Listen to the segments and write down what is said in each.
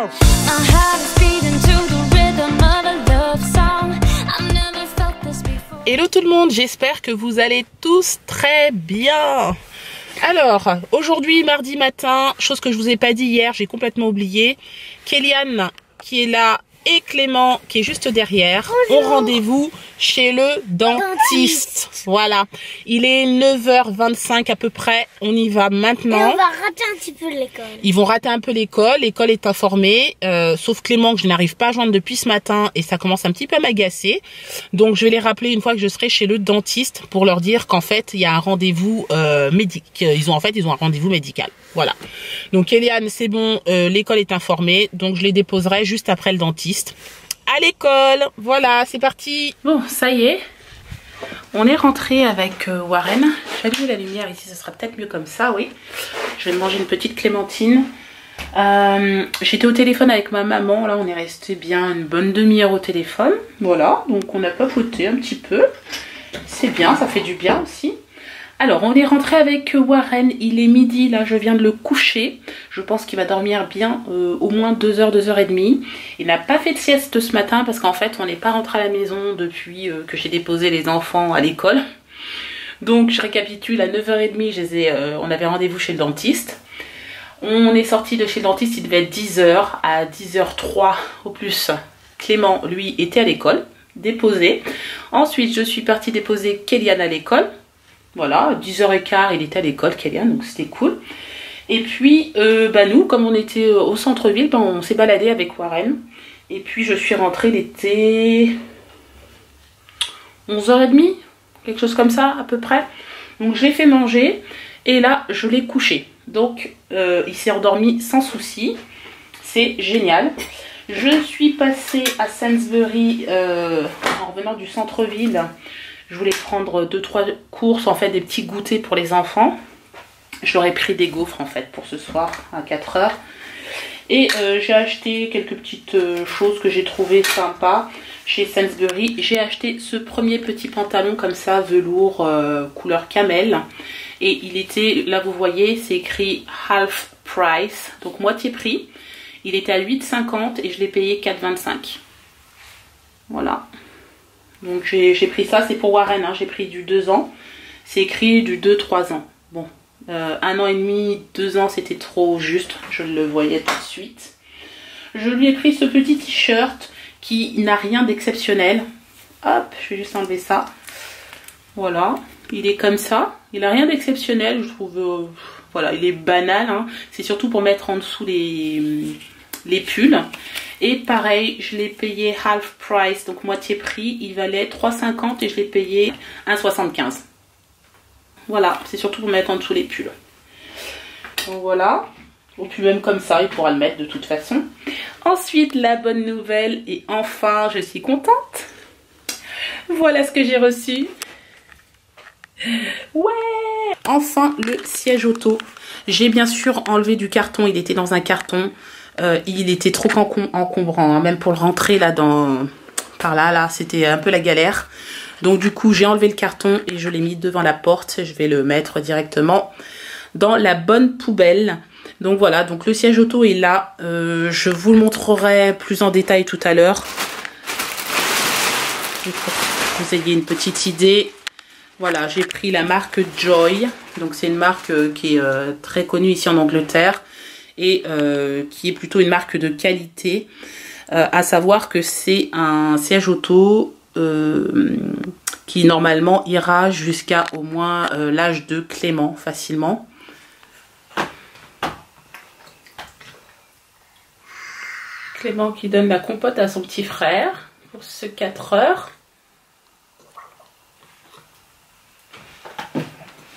My heart is beating to the rhythm of a love song. I've never felt this before. Hello tout le monde, j'espère que vous allez tous très bien. Alors, aujourd'hui, mardi matin, chose que je vous ai pas dit hier, j'ai complètement oublié. Kéliane qui est là et Clément qui est juste derrière ont rendez-vous chez le dentiste. Voilà, il est 9h25 à peu près, on y va maintenant. Et on va rater un petit peu l'école. Ils vont rater un peu l'école est informée, sauf Clément que je n'arrive pas à joindre depuis ce matin et ça commence un petit peu à m'agacer. Donc je vais les rappeler une fois que je serai chez le dentiste pour leur dire qu'en fait il y a un rendez-vous médical. Ils ont un rendez-vous médical. Voilà. Donc Eliane, c'est bon, l'école est informée, donc je les déposerai juste après le dentiste à l'école. Voilà, c'est parti. Bon, ça y est. On est rentré avec Warren. J'allume la lumière ici, ça sera peut-être mieux comme ça, oui. Je vais manger une petite clémentine. J'étais au téléphone avec ma maman. Là, on est resté bien une bonne demi-heure au téléphone. Voilà, donc on a papoté un petit peu. C'est bien, ça fait du bien aussi. Alors, on est rentré avec Warren. Il est midi, là, je viens de le coucher. Je pense qu'il va dormir bien, au moins 2 heures, 2 heures et demie. Il n'a pas fait de sieste ce matin parce qu'en fait, on n'est pas rentré à la maison depuis que j'ai déposé les enfants à l'école. Donc, je récapitule, à 9h30, on avait rendez-vous chez le dentiste. On est sorti de chez le dentiste, il devait être 10h. À 10h03 au plus, Clément, lui, était à l'école, déposé. Ensuite, je suis partie déposer Kéliane à l'école. Voilà, à 10h15, il était à l'école, Kéliane, donc c'était cool. Et puis, nous, comme on était au centre-ville, on s'est baladé avec Warren. Et puis, je suis rentrée, il était 11h30, quelque chose comme ça, à peu près. Donc, je l'ai fait manger, et là, je l'ai couché. Donc, il s'est endormi sans souci. C'est génial. Je suis passée à Sainsbury en revenant du centre-ville. Je voulais prendre 2-3 courses, en fait, des petits goûters pour les enfants. J'aurais pris des gaufres, en fait, pour ce soir, à 4h. Et j'ai acheté quelques petites choses que j'ai trouvées sympas chez Sainsbury. J'ai acheté ce premier petit pantalon, comme ça, velours, couleur camel. Et il était, là, vous voyez, c'est écrit half price, donc moitié prix. Il était à 8,50 et je l'ai payé 4,25. Voilà. Donc j'ai pris ça, c'est pour Warren, hein, j'ai pris du 2 ans. C'est écrit du 2-3 ans. Bon, 1 an et demi, 2 ans, c'était trop juste, je le voyais tout de suite. Je lui ai pris ce petit t-shirt qui n'a rien d'exceptionnel. Hop, je vais juste enlever ça. Voilà, il est comme ça. Il n'a rien d'exceptionnel, je trouve. Voilà, il est banal, hein. C'est surtout pour mettre en dessous les pulls. Et pareil, je l'ai payé half price, donc moitié prix. Il valait 3,50 et je l'ai payé 1,75. Voilà, c'est surtout pour mettre en dessous les pulls. Donc voilà. Ou puis même comme ça, il pourra le mettre de toute façon. Ensuite, la bonne nouvelle, et enfin, je suis contente. Voilà ce que j'ai reçu. Ouais! Enfin, le siège auto. J'ai bien sûr enlevé du carton, il était dans un carton. Il était trop encombrant, hein, même pour le rentrer là par là, c'était un peu la galère. Donc du coup, j'ai enlevé le carton et je l'ai mis devant la porte. Je vais le mettre directement dans la bonne poubelle. Donc voilà, donc le siège auto est là. Je vous le montrerai plus en détail tout à l'heure. Pour que vous ayez une petite idée. Voilà, j'ai pris la marque Joy. Donc c'est une marque qui est très connue ici en Angleterre. Et qui est plutôt une marque de qualité, à savoir que c'est un siège auto qui normalement ira jusqu'à au moins l'âge de Clément facilement. Clément qui donne la compote à son petit frère pour ce 4 heures.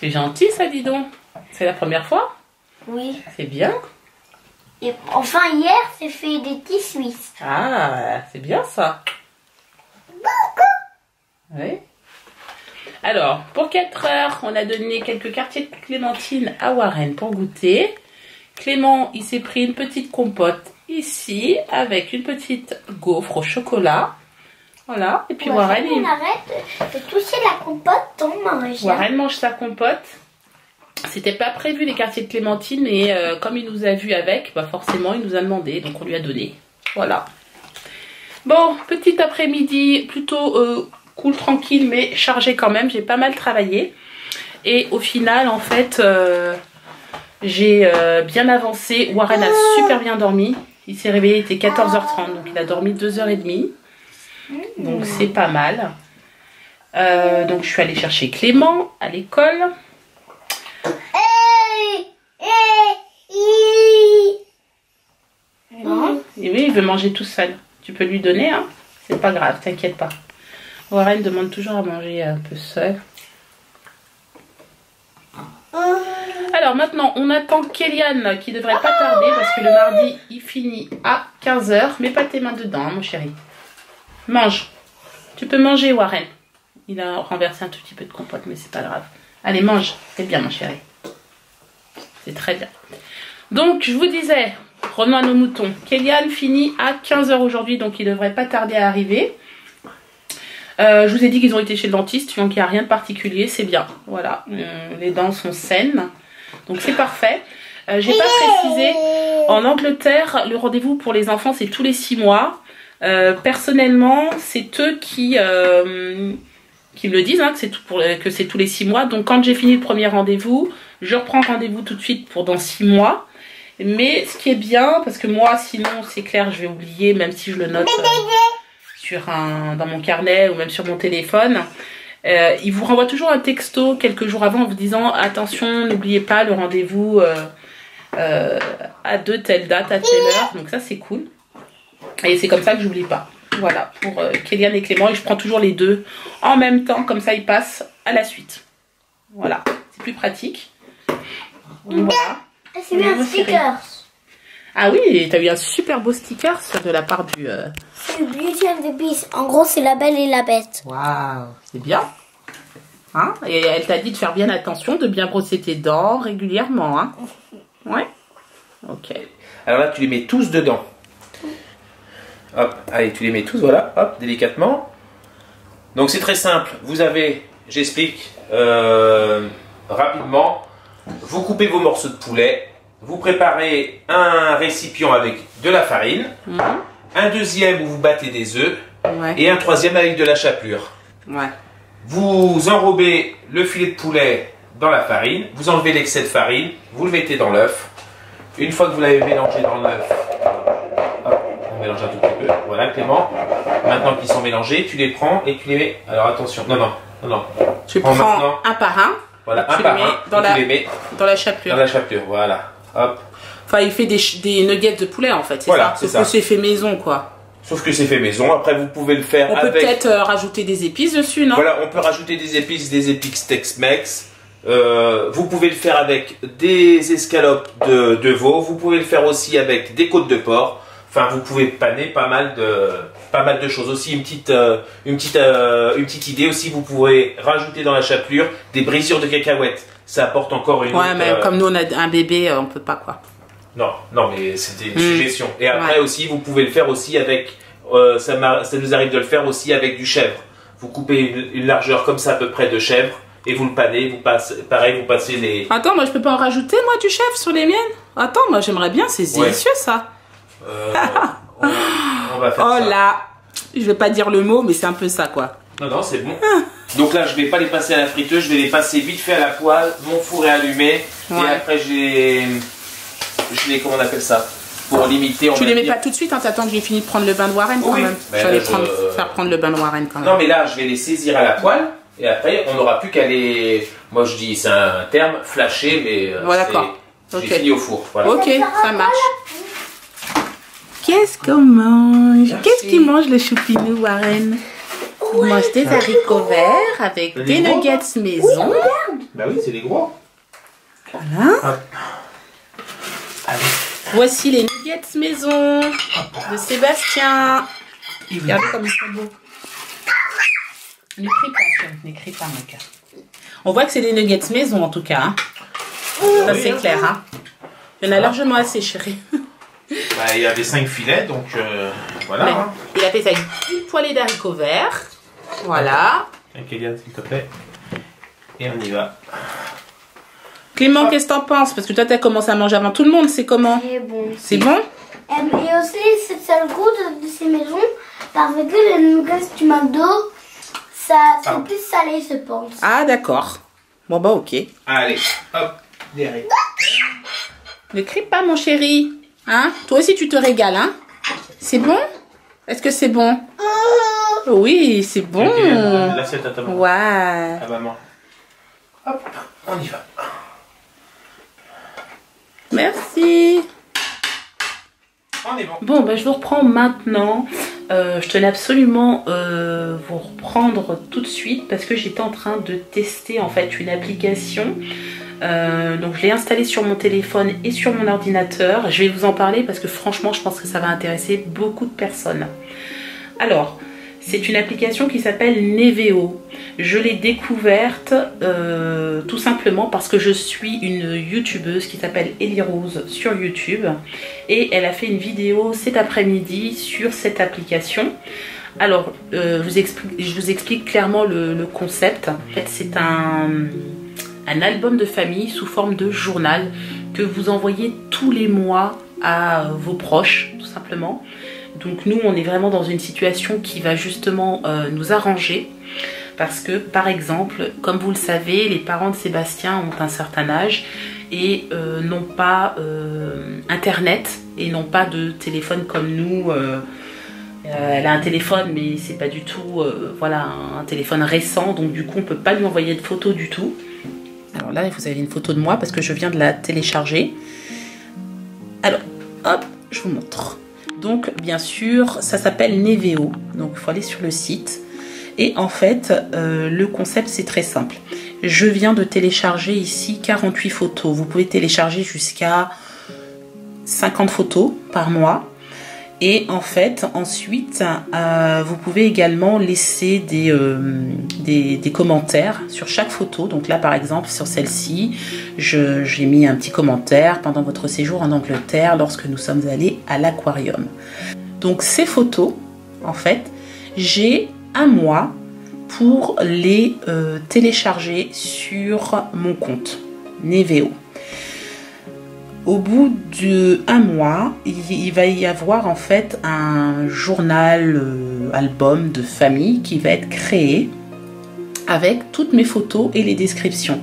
C'est gentil ça, dis donc. C'est la première fois? Oui. C'est bien. Et enfin, hier, j'ai fait des petits Suisses. Ah, c'est bien ça. Oui. Alors, pour 4 heures, on a donné quelques quartiers de clémentine à Warren pour goûter. Clément, il s'est pris une petite compote ici, avec une petite gaufre au chocolat. Voilà. Et puis Warren, on arrête de toucher la compote, on mange. Warren mange sa compote. C'était pas prévu les quartiers de clémentine, mais comme il nous a vus avec, bah forcément il nous a demandé, donc on lui a donné. Voilà. Bon, petit après-midi, plutôt cool, tranquille, mais chargé quand même. J'ai pas mal travaillé. Et au final, en fait, j'ai bien avancé. Warren a super bien dormi. Il s'est réveillé, il était 14h30, donc il a dormi 2h30. Donc c'est pas mal. Donc je suis allée chercher Clément à l'école. Et oui, il veut manger tout seul. Tu peux lui donner, hein. C'est pas grave, t'inquiète pas. Warren demande toujours à manger un peu seul. Alors maintenant, on attend Kélian qui devrait pas tarder parce que le mardi, il finit à 15h. Mets pas tes mains dedans, hein, mon chéri. Mange. Tu peux manger, Warren. Il a renversé un tout petit peu de compote, mais c'est pas grave. Allez, mange. C'est bien, mon chéri. C'est très bien. Donc, je vous disais, revenons à nos moutons. Kélian finit à 15h aujourd'hui, donc il devrait pas tarder à arriver. Je vous ai dit qu'ils ont été chez le dentiste, donc il n'y a rien de particulier, c'est bien. Voilà, les dents sont saines, donc c'est parfait. J'ai pas précisé, en Angleterre, le rendez-vous pour les enfants, c'est tous les 6 mois. Personnellement, c'est eux qui me le disent, hein, que c'est tous les 6 mois. Donc quand j'ai fini le premier rendez-vous, je reprends rendez-vous tout de suite pour dans 6 mois. Mais ce qui est bien, parce que moi, sinon, c'est clair, je vais oublier, même si je le note dans mon carnet ou même sur mon téléphone. Il vous renvoie toujours un texto quelques jours avant en vous disant attention, n'oubliez pas le rendez-vous à telle date, à telle heure. Donc ça, c'est cool. Et c'est comme ça que j'oublie pas. Voilà, pour Kélian et Clément. Et je prends toujours les deux en même temps, comme ça, ils passent à la suite. Voilà, c'est plus pratique. Donc, voilà. C'est bien, stickers. Ah oui, t'as eu un super beau sticker de la part du... C'est Beauty and the Beast. En gros, c'est La Belle et la Bête. Waouh, c'est bien. Hein? Et elle t'a dit de faire bien attention, de bien brosser tes dents régulièrement. Hein? Ouais. Ok. Alors là, tu les mets tous dedans. Hop, allez, tu les mets tous, voilà, hop, délicatement. Donc c'est très simple. Vous avez, j'explique rapidement. Vous coupez vos morceaux de poulet. Vous préparez un récipient avec de la farine, un deuxième où vous battez des œufs, et un troisième avec de la chapelure. Ouais. Vous enrobez le filet de poulet dans la farine, vous enlevez l'excès de farine, vous le mettez dans l'œuf. Une fois que vous l'avez mélangé dans l'œuf, on mélange un tout petit peu. Voilà, Clément. Maintenant qu'ils sont mélangés, tu les prends et tu les mets. Alors attention, non. Tu prends un par un. Voilà, un par un. Tu les mets dans la chapelure. Dans la chapelure, voilà. Hop. Enfin, il fait des nuggets de poulet en fait, c'est voilà, ça. Sauf que c'est fait maison, quoi. Sauf que c'est fait maison. Après, vous pouvez le faire avec... On peut peut-être rajouter des épices dessus, non? Voilà, on peut rajouter des épices Tex-Mex. Vous pouvez le faire avec des escalopes de veau. Vous pouvez le faire aussi avec des côtes de porc. Enfin, vous pouvez paner pas mal de choses. Aussi, une petite idée aussi, vous pourrez rajouter dans la chapelure des brisures de cacahuètes. Ça apporte encore une... Ouais, mais comme nous on a un bébé, on peut pas, quoi. Non, mais c'était une suggestion. Et après aussi, vous pouvez le faire aussi avec... ça nous arrive de le faire aussi avec du chèvre. Vous coupez une largeur comme ça à peu près de chèvre et vous le panez. Vous passez les... Attends, moi je peux pas en rajouter, moi, du chèvre sur les miennes? Attends, moi j'aimerais bien, c'est délicieux ça. On va faire ça. Oh là, je vais pas dire le mot, mais c'est un peu ça, quoi. Non, c'est bon. Donc là, je vais pas les passer à la friteuse, je vais les passer vite fait à la poêle. Mon four est allumé. Et après, je les, comment on appelle ça, pour limiter. Tu les mets pas tout de suite, hein, t'attends que j'ai fini de prendre le bain de Warren quand même. Ben, je vais faire prendre le bain de Warren quand même. Non, mais là, je vais les saisir à la poêle. Et après, on n'aura plus qu'à les... Moi, je dis, c'est un terme, flasher, mais d'accord. J'ai fini au four. Voilà. Ok, ça marche. Qu'est-ce qu'on mange? Qu'est-ce qu'il mange le choupinou, Warren? Il mange des haricots verts avec des nuggets maison. Bah oui, c'est les gros. Voilà. Hop. Allez. Voici les nuggets maison de Sébastien. Regardez comme ils sont beaux. N'écris pas, mon cœur. On voit que c'est des nuggets maison en tout cas. Hein. Ça c'est clair. Hein. Il y en a largement assez, chérie. Bah, il y avait 5 filets, donc voilà. Ouais. Hein. Il a fait ça avec une poêlée d'haricots verts. Voilà. Kélian, s'il te plaît. Et on y va. Clément, qu'est-ce que t'en penses? Parce que toi, t'as commencé à manger avant tout le monde. C'est comment? C'est bon. C'est bon? Et aussi, c'est ça le goût de ces maisons. Parce que les nougats du McDo, ça c'est plus salé, je pense. Ah, d'accord. Bon, bah, ok. Allez, hop, derrière. Ne crie pas, mon chéri. Hein? Toi aussi, tu te régales, hein? C'est bon? Est-ce que c'est bon? Oui, c'est bon. L'assiette à ta maman. Ouais. À maman. Hop, on y va. Merci. On est bon. Bon, bah, je vous reprends maintenant. Je tenais absolument vous reprendre tout de suite parce que j'étais en train de tester en fait une application. Donc je l'ai installée sur mon téléphone et sur mon ordinateur. Je vais vous en parler parce que franchement, je pense que ça va intéresser beaucoup de personnes. Alors, c'est une application qui s'appelle Neveo. Je l'ai découverte tout simplement parce que je suis une youtubeuse qui s'appelle Ellie Rose sur YouTube. Et elle a fait une vidéo cet après-midi sur cette application. Alors, je vous explique clairement le concept. En fait, c'est un album de famille sous forme de journal que vous envoyez tous les mois à vos proches, tout simplement. Donc nous, on est vraiment dans une situation qui va justement nous arranger. Parce que, par exemple, comme vous le savez, les parents de Sébastien ont un certain âge et n'ont pas Internet et n'ont pas de téléphone comme nous. Elle a un téléphone, mais c'est pas du tout voilà, un téléphone récent. Donc du coup, on ne peut pas lui envoyer de photos du tout. Alors là, vous avez une photo de moi parce que je viens de la télécharger. Alors, hop, je vous montre. Donc, bien sûr, ça s'appelle Neveo. Donc, il faut aller sur le site. Et en fait, le concept, c'est très simple. Je viens de télécharger ici 48 photos. Vous pouvez télécharger jusqu'à 50 photos par mois. Et en fait, ensuite, vous pouvez également laisser des commentaires sur chaque photo. Donc là, par exemple, sur celle-ci, j'ai mis un petit commentaire pendant votre séjour en Angleterre lorsque nous sommes allés à l'aquarium. Donc ces photos, en fait, j'ai un mois pour les télécharger sur mon compte Neveo. Au bout d'un mois, il va y avoir en fait un journal album de famille qui va être créé avec toutes mes photos et les descriptions.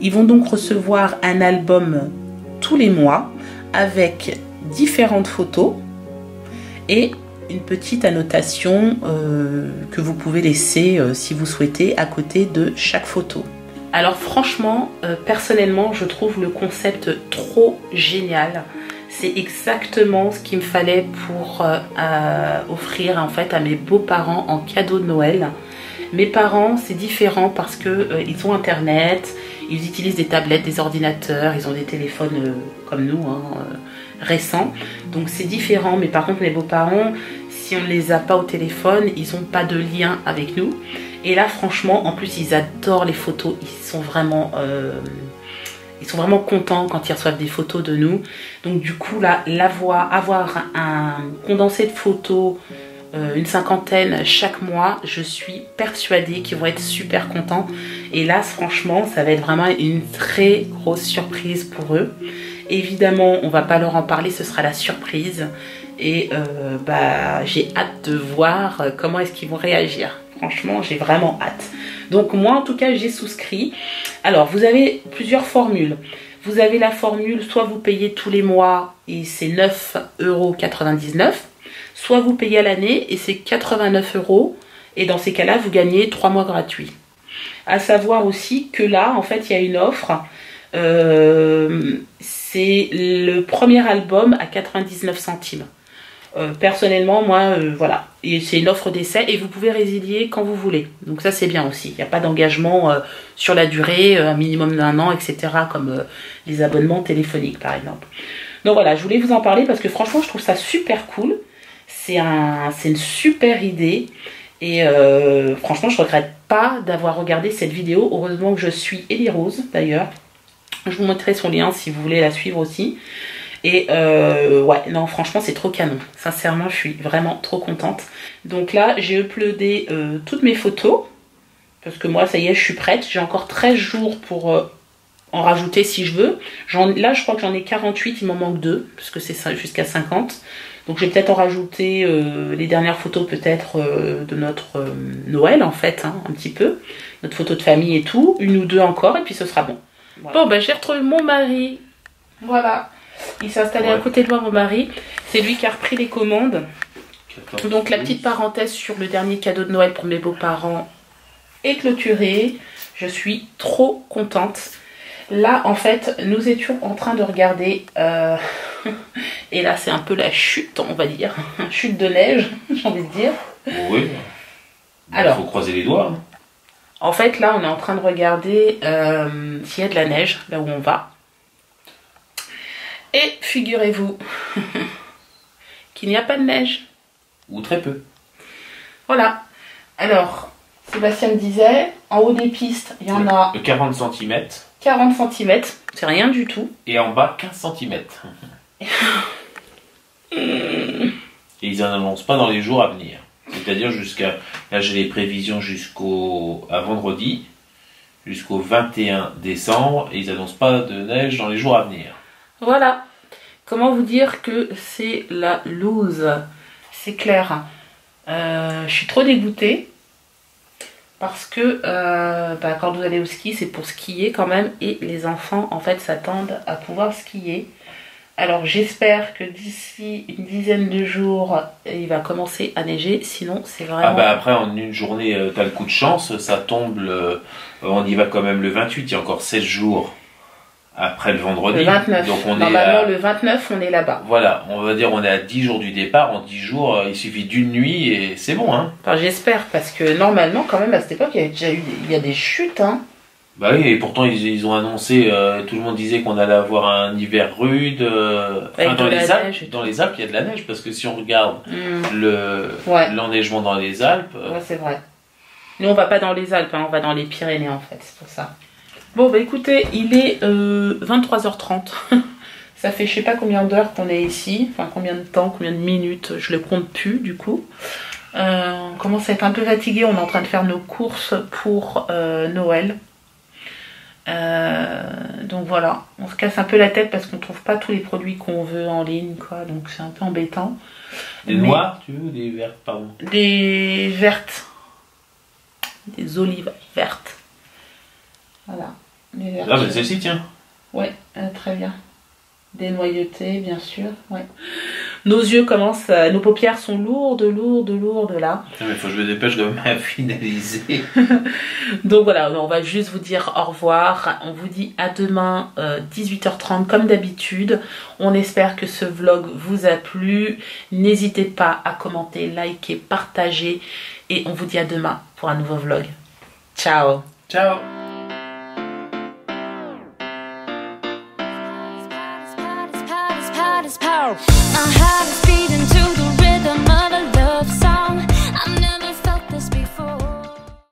Ils vont donc recevoir un album tous les mois avec différentes photos et une petite annotation que vous pouvez laisser si vous souhaitez à côté de chaque photo. Alors franchement, personnellement, je trouve le concept trop génial. C'est exactement ce qu'il me fallait pour offrir en fait à mes beaux-parents en cadeau de Noël. Mes parents, c'est différent parce que ils ont Internet, ils utilisent des tablettes, des ordinateurs, ils ont des téléphones comme nous, récents. Donc c'est différent, mais par contre mes beaux-parents, si on ne les a pas au téléphone, ils n'ont pas de lien avec nous. Et là franchement, en plus ils adorent les photos, ils sont vraiment contents quand ils reçoivent des photos de nous. Donc du coup là, avoir un condensé de photos, une cinquantaine chaque mois, je suis persuadée qu'ils vont être super contents. Et là franchement, ça va être vraiment une très grosse surprise pour eux. Évidemment, on va pas leur en parler, ce sera la surprise. Et j'ai hâte de voir comment est-ce qu'ils vont réagir. Franchement, j'ai vraiment hâte. Donc moi, en tout cas, j'ai souscrit. Alors, vous avez plusieurs formules. Vous avez la formule, soit vous payez tous les mois et c'est 9,99 €. Soit vous payez à l'année et c'est 89 €. Et dans ces cas-là, vous gagnez 3 mois gratuits. À savoir aussi que là, en fait, il y a une offre. C'est le premier album à 99 centimes. Personnellement, moi, voilà, c'est une offre d'essai et vous pouvez résilier quand vous voulez. Donc ça, c'est bien aussi. Il n'y a pas d'engagement sur la durée, un minimum d'1 an, etc. Comme les abonnements téléphoniques, par exemple. Donc voilà, je voulais vous en parler parce que franchement, je trouve ça super cool. C'est une super idée. Et franchement, je ne regrette pas d'avoir regardé cette vidéo. Heureusement que je suis Ellie Rose, d'ailleurs. Je vous montrerai son lien si vous voulez la suivre aussi. Et ouais, non, franchement, c'est trop canon. Sincèrement, je suis vraiment trop contente. Donc là, j'ai uploadé toutes mes photos. Parce que moi, ça y est, je suis prête. J'ai encore 13 jours pour en rajouter si je veux. Là, je crois que j'en ai 48, il m'en manque 2, parce que c'est jusqu'à 50. Donc je vais peut-être en rajouter les dernières photos peut-être de notre Noël en fait, hein, un petit peu. Notre photo de famille et tout, 1 ou 2 encore, et puis ce sera bon. Voilà. Bon, ben j'ai retrouvé mon mari. Voilà. Il s'est installé à côté de moi, mon mari. C'est lui qui a repris les commandes. Donc la petite parenthèse sur le dernier cadeau de Noël pour mes beaux-parents est clôturée. Je suis trop contente. Là, en fait, nous étions en train de regarder... et là, c'est un peu la chute, on va dire. Chute de neige, j'ai envie de dire. Oui. Alors, il faut croiser les doigts. En fait, là, on est en train de regarder s'il y a de la neige, là où on va. Et figurez-vous qu'il n'y a pas de neige. Ou très peu. Voilà. Alors, Sébastien me disait, en haut des pistes, il y en a... 40 cm. 40 cm, c'est rien du tout. Et en bas, 15 cm. Et ils n'en annoncent pas dans les jours à venir. C'est-à-dire jusqu'à... Là, j'ai les prévisions à vendredi, jusqu'au 21 décembre. Et ils n'annoncent pas de neige dans les jours à venir. Voilà. Comment vous dire que c'est la loose? C'est clair. Je suis trop dégoûtée. Parce que quand vous allez au ski, c'est pour skier quand même. Et les enfants, en fait, s'attendent à pouvoir skier. Alors, j'espère que d'ici une dizaine de jours, il va commencer à neiger. Sinon, c'est vraiment... Ah bah après, en une journée, t'as le coup de chance. Ça tombe, on y va quand même le 28. Il y a encore 16 jours après le vendredi. Le 29. Donc normalement, le 29, on est là-bas. Voilà, on va dire on est à 10 jours du départ. En 10 jours, il suffit d'une nuit et c'est bon. Hein. Enfin, j'espère, parce que normalement, quand même, à cette époque, il y a des chutes. Hein. Bah oui, et pourtant, ils ont annoncé, tout le monde disait qu'on allait avoir un hiver rude. Dans les Alpes, il y a de la neige, parce que si on regarde l'enneigement dans les Alpes... Ouais, c'est vrai. Nous, on va pas dans les Alpes, hein, on va dans les Pyrénées, en fait, c'est pour ça. Bon, bah écoutez, il est 23h30. Ça fait je sais pas combien d'heures qu'on est ici. Enfin, combien de temps, combien de minutes. Je le compte plus, du coup. On commence à être un peu fatigué. On est en train de faire nos courses pour Noël. Donc voilà. On se casse un peu la tête parce qu'on trouve pas tous les produits qu'on veut en ligne, quoi. Donc c'est un peu embêtant. Des noires, tu veux, ou des vertes, pardon? Des vertes. Des olives vertes. Voilà. Ah, mais celle-ci, tiens. Ouais, très bien. Des noyautées, bien sûr. Ouais. Nos yeux commencent, nos paupières sont lourdes là. Putain, mais faut que je me dépêche de me finaliser. Donc voilà, on va juste vous dire au revoir. On vous dit à demain, 18h30 comme d'habitude. On espère que ce vlog vous a plu. N'hésitez pas à commenter, liker, partager. Et on vous dit à demain pour un nouveau vlog. Ciao. Ciao. My heart is beating